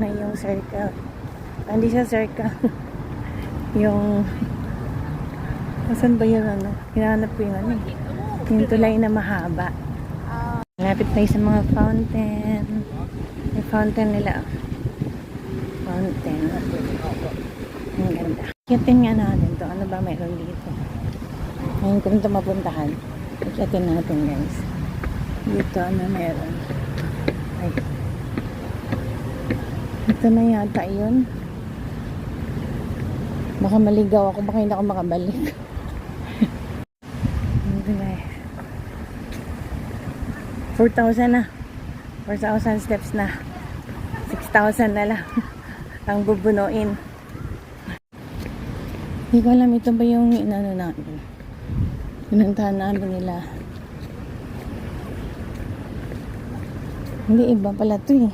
na yung circle. Hindi siya circle. Yung, saan ba yun ano? Hinahanap ko yung ano eh. Yung tulay na mahaba. Malapit tayo sa mga fountain. May fountain nila. Fountain. Ang ganda. Kitin nga natin to. Ano ba mayroon dito? Ngayon kung ito mapuntahan. Kitin natin guys. Dito ano mayroon. Ay. Ito na yata yun. Baka maligaw ako. Baka hindi ako makabalik. Hindi na eh. 4,000 na. 4,000 steps na. 6,000 na lang. Ang bubunuin. Hindi ko alam, ito ba yung inano natin? Pinuntahan namin nila. Hindi, iba pala ito eh.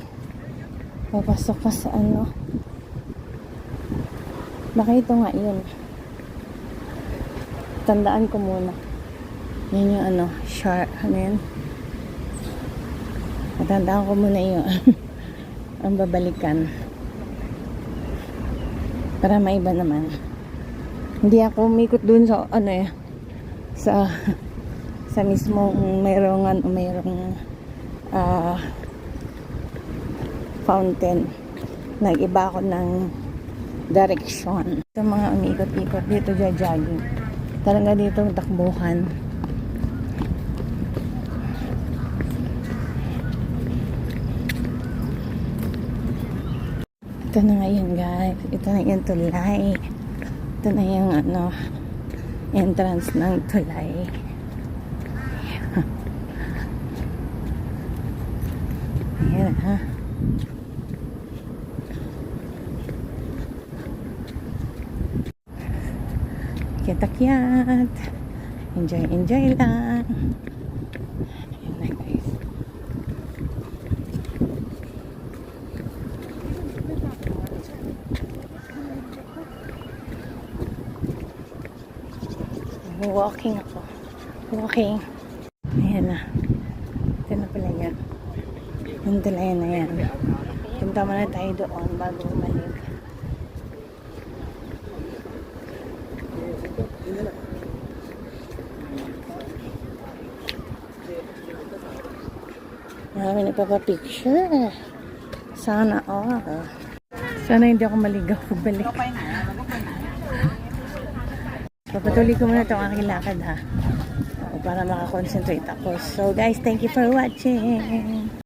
Papasok ka sa ano. Baka ito nga yun. Tandaan ko muna. Yan yung ano, shark. Ano yan? Tandaan ko muna yun. Ang babalikan. Para maiba naman. Hindi ako umikot dun sa ano eh. Sa mismong mayroong fountain. Nag-iba ako ng direction. Ito mga umikot-ikot dito jogging. Talaga dito takbuhan. Ito na ngayon guys. Ito na yung tulay. Ito na yung ano, entrance ng tulay. Ayan ha. Kiat-kiat. Enjoy lang. Ayan na guys. Walking ako. Walking. Ayan na. Ito na pala yan. Yung tulay na yan. Punta muna tayo doon bago bumalik. Marami nagpapapicture. Sana all. Sana hindi ako maligaw pagbalik. Papatuloy ko muna itong aking lakad ha. Para makakonsentrate ako. So guys, thank you for watching.